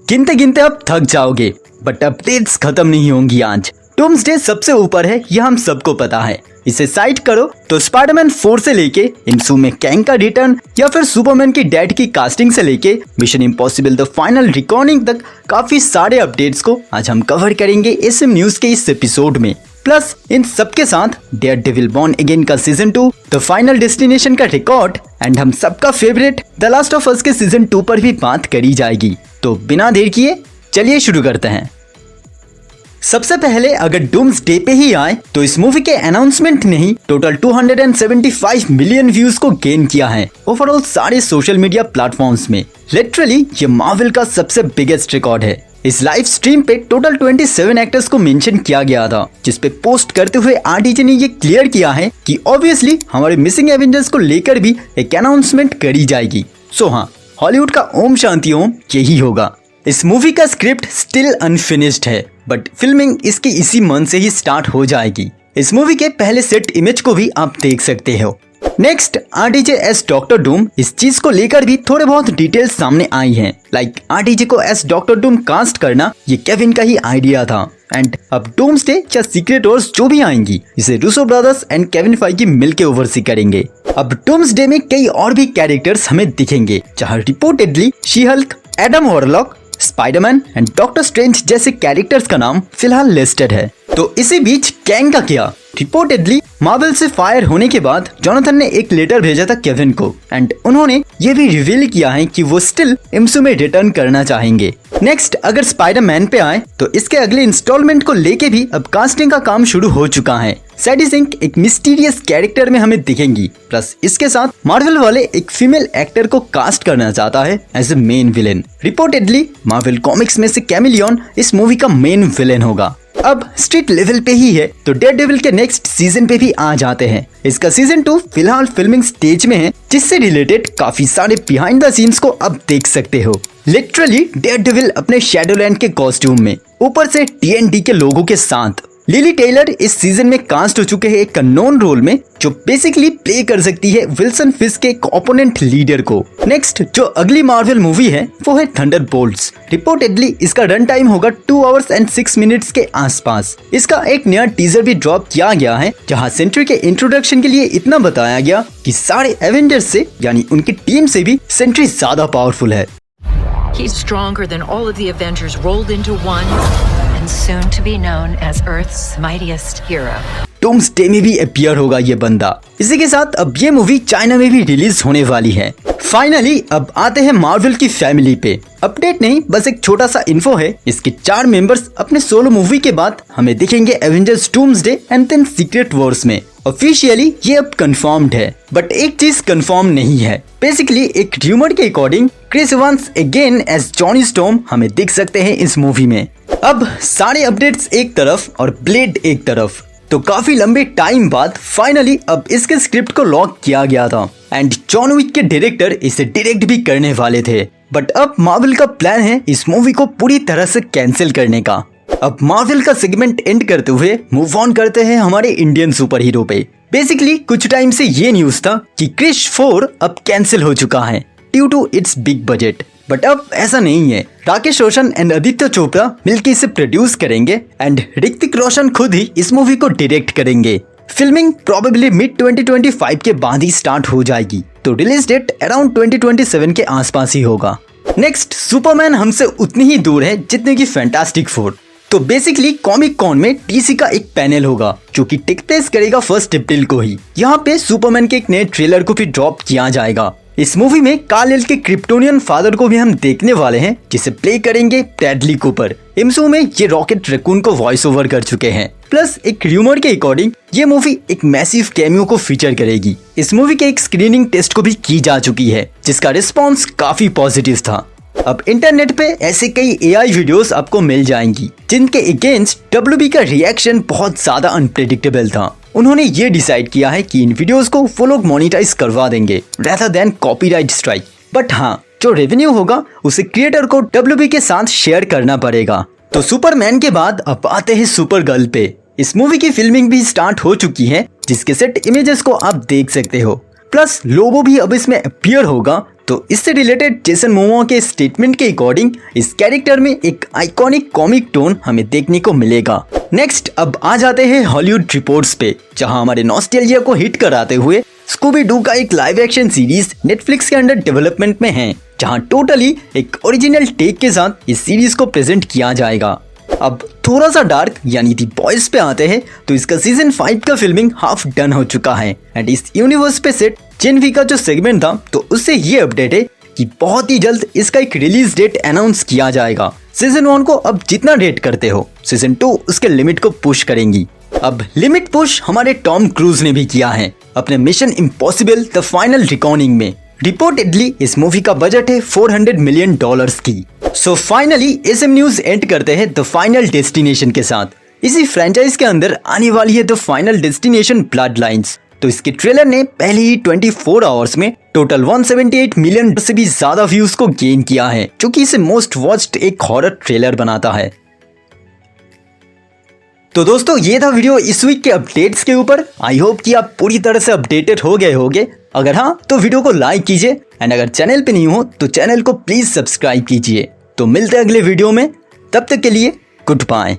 गिनते गिनते आप थक जाओगे, बट अपडेट्स खत्म नहीं होंगी आज। डूम्सडे सबसे ऊपर है, यह हम सबको पता है। इसे साइड करो तो स्पाइडरमैन 4 से लेके इंसू में कैंग का रिटर्न या फिर सुपरमैन की डेड की कास्टिंग से लेके mission Impossible the final recording तक काफी सारे अपडेट्स को आज हम कवर करेंगे इस न्यूज के इस एपिसोड में। प्लस इन सबके साथ डेयरडेविल बॉर्न अगेन का सीजन 2, द फाइनल डेस्टिनेशन का रिकॉर्ड एंड हम सबका favourite the last of us के सीजन 2 पर भी बात करी जाएगी। तो बिना देर किए चलिए शुरू करते हैं। सबसे पहले अगर डूम्सडे पे ही आए तो इस मूवी के अनाउंसमेंट ने ही टोटल 275 मिलियन व्यूज को गेन किया है ओवरऑल सारे सोशल मीडिया प्लेटफॉर्म्स में। लिटरली ये मार्वल का सबसे बिगेस्ट रिकॉर्ड है। इस लाइव स्ट्रीम पे टोटल 27 एक्टर्स को मेंशन किया गया था, जिसपे पोस्ट करते हुए आरडीजे ने ये क्लियर किया है कि ऑब्वियसली हमारे मिसिंग एवेंजर्स को लेकर भी एक अनाउंसमेंट करी जाएगी। सो हाँ, हॉलीवुड का ओम शांति ओम यही होगा। इस मूवी का स्क्रिप्ट स्टिल अनफिनिश्ड है, बट फिल्मिंग इसकी इसी मंथ से ही स्टार्ट हो जाएगी। इस मूवी के पहले सेट इमेज को भी आप देख सकते हो। Next RDJ S doctor Doom, इस चीज को लेकर भी थोड़े बहुत डिटेल्स सामने आई हैं। लाइक आरडीजे को एस डॉक्टर डूम कास्ट करना ये केविन का ही आइडिया था एंड अब डूम्सडे या सीक्रेट वॉर्स जो भी आएंगी इसे Russo brothers and Kevin Feige मिलके ओवरसी करेंगे। अब डूम्सडे में कई और भी कैरेक्टर्स हमें दिखेंगे, जहाँ reportedly she Hulk, Adam warlock, Spiderman and doctor strange जैसे कैरेक्टर्स का नाम फिलहाल लिस्टेड है। तो इसी बीच कैंग का क्या? रिपोर्टेडली मार्वल से फायर होने के बाद जोनाथन ने एक लेटर भेजा था केविन को एंड उन्होंने ये भी रिवील किया है कि वो स्टिल एमसीयू में रिटर्न करना चाहेंगे। नेक्स्ट अगर स्पाइडरमैन पे आए तो इसके अगले इंस्टॉलमेंट को लेके भी अब कास्टिंग का काम शुरू हो चुका है। सैडी सिंक एक मिस्टीरियस कैरेक्टर में हमें दिखेंगी, प्लस इसके साथ मार्वल वाले एक फीमेल एक्टर को कास्ट करना चाहता है as a main villain. Reportedly Marvel Comics में से कैमिलियन इस मूवी का मेन विलेन होगा। अब स्ट्रीट लेवल पे ही है तो डेयरडेविल के नेक्स्ट सीजन पे भी आ जाते हैं। इसका सीजन 2 फिलहाल फिल्मिंग स्टेज में है, जिससे रिलेटेड काफी सारे बिहाइंड द सीन्स को अब देख सकते हो। लिटरली डेयरडेविल अपने शैडोलैंड के कॉस्ट्यूम में, ऊपर से TNT के लोगों के साथ। लिली टेलर इस सीजन में कास्ट हो चुके हैं एक अननोन रोल में, जो बेसिकली प्ले कर सकती है विल्सन फिस्क के ओपोनेंट लीडर को। नेक्स्ट जो अगली मार्वल मूवी है वो है थंडरबोल्ट्स। रिपोर्टेडली इसका रन टाइम होगा 2 आवर्स एंड 6 मिनट्स के आसपास। इसका एक नया टीजर भी ड्रॉप किया गया है, जहां सेंट्री के इंट्रोडक्शन के लिए इतना बताया गया कि सारे एवेंजर्स से यानी उनकी टीम से भी सेंट्री ज्यादा पावरफुल है। He's stronger than all of the Avengers rolled into one, and soon to be known as Earth's mightiest hero. Doomsday में भी अपीयर होगा ये बंदा। इसी के साथ अब ये मूवी चाइना में भी रिलीज होने वाली है। फाइनली अब आते हैं मार्वल की फैमिली पे। अपडेट नहीं, बस एक छोटा सा इन्फो है। इसके 4 मेंबर्स अपने सोलो मूवी के बाद हमें दिखेंगे Avengers Doomsday and then Secret Wars में। ऑफिशियली ये अब कंफर्म्ड है, बट एक चीज कंफर्म नहीं है। बेसिकली एक र्यूमर के according Chris Evans again as Johnny Storm हमें दिख सकते हैं इस मूवी में। अब सारे अपडेट्स एक तरफ और ब्लेड एक तरफ, तो काफी लंबे टाइम बाद फाइनली अब इसके स्क्रिप्ट को लॉक किया गया था एंड जॉन विक के डायरेक्टर इसे डायरेक्ट भी करने वाले थे। बट अब मार्वल का प्लान है इस मूवी को पूरी तरह से कैंसिल करने का। अब मार्वल का सेगमेंट एंड करते हुए मूव ऑन करते हैं हमारे इंडियन सुपर हीरो पे। बेसिकली कुछ टाइम से ये न्यूज था कि क्रिश 4 अब कैंसिल हो चुका है due to its big budget, but अब ऐसा नहीं है। राकेश रोशन एंड आदित्य चोपड़ा मिलकर इसे प्रोड्यूस करेंगे एंड ऋतिक रोशन खुद ही इस मूवी को डायरेक्ट करेंगे। फिल्मिंग प्रोबेबली मिड 2025 के बाद ही स्टार्ट हो जाएगी, तो रिलीज डेट अराउंड 2027 के आसपास ही होगा। नेक्स्ट सुपरमैन हमसे उतनी ही दूर है जितने की फैंटास्टिक फोर। तो बेसिकली कॉमिक कॉन में DC का एक पैनल होगा जो कि टेक प्लेस करेगा 1 अप्रैल को ही। यहाँ पे सुपरमैन के एक नए ट्रेलर को भी ड्रॉप किया जाएगा। इस मूवी में कार्ल के क्रिप्टोनियन फादर को भी हम देखने वाले हैं, जिसे प्ले करेंगे ब्रैडली कूपर। एमसीयू में ये रॉकेट रैकून को वॉइस ओवर कर चुके हैं। प्लस एक र्यूमर के अकॉर्डिंग ये मूवी एक मैसिव कैमियो को फीचर करेगी। इस मूवी के एक स्क्रीनिंग टेस्ट को भी की जा चुकी है, जिसका रिस्पॉन्स काफी पॉजिटिव था। अब इंटरनेट पे ऐसे कई AI वीडियोस आपको मिल जाएंगी जिनके अगेंस्ट WB का रिएक्शन बहुत ज्यादा अनप्रेडिक्टेबल था। उन्होंने ये डिसाइड किया है कि इन वीडियोस को वो लोग मोनेटाइज करवा देंगे rather than copyright strike. But हाँ, जो रेवेन्यू होगा उसे क्रिएटर को WB के साथ शेयर करना पड़ेगा। तो सुपरमैन के बाद अब आते हैं सुपर गर्ल पे। इस मूवी की फिल्मिंग भी स्टार्ट हो चुकी है, जिसके सेट इमेजेस को आप देख सकते हो। प्लस लोगो भी अब इसमें अपीयर होगा, तो इससे रिलेटेड जेसन मोमोआ के स्टेटमेंट के अकॉर्डिंग इस कैरेक्टर में एक आइकॉनिक कॉमिक टोन हमें देखने को मिलेगा। नेक्स्ट अब आ जाते हैं हॉलीवुड रिपोर्ट्स पे, जहां हमारे नॉस्टैल्जिया को हिट कराते हुए स्कूबी डू का एक लाइव एक्शन सीरीज नेटफ्लिक्स के अंडर डेवलपमेंट में है, जहां टोटली एक ओरिजिनल टेक के साथ इस सीरीज को प्रेजेंट किया जाएगा। अब थोड़ा सा डार्क यानी दी बॉयज पे आते हैं तो इसका सीजन 5 का फिल्मिंग हाफ डन हो चुका है एंड इस यूनिवर्स पे सेट जेन वी का जो सेगमेंट था तो उससे ये अपडेट है कि बहुत ही जल्द इसका एक रिलीज डेट अनाउंस किया जाएगा। सीजन 1 को अब जितना डेट करते हो सीजन 2 उसके लिमिट को पुश करेंगी। अब लिमिट पुश हमारे टॉम क्रूज ने भी किया है अपने Mission Impossible the final recording में। रिपोर्टेडली इस मूवी का बजट है $400 मिलियन की। So finally SM news and करते हैं द फाइनल डेस्टिनेशन के साथ। इसी फ्रेंचाइज के अंदर आने वाली है the final destination blood lines. तो इसके ट्रेलर ने पहले ही 24 आवर्स में टोटल 178 मिलियन से भी ज्यादा व्यूज को गेन किया है, जो कि इसे मोस्ट वॉच्ड एक हॉरर ट्रेलर बनाता है। तो दोस्तों ये था वीडियो इस वीक के अपडेट्स के ऊपर। आई होप कि आप पूरी तरह से अपडेटेड हो गए होंगे। अगर हाँ तो वीडियो को लाइक कीजिए एंड अगर चैनल पे नहीं हो तो चैनल को प्लीज सब्सक्राइब कीजिए। तो मिलते हैं अगले वीडियो में, तब तक के लिए गुड बाय।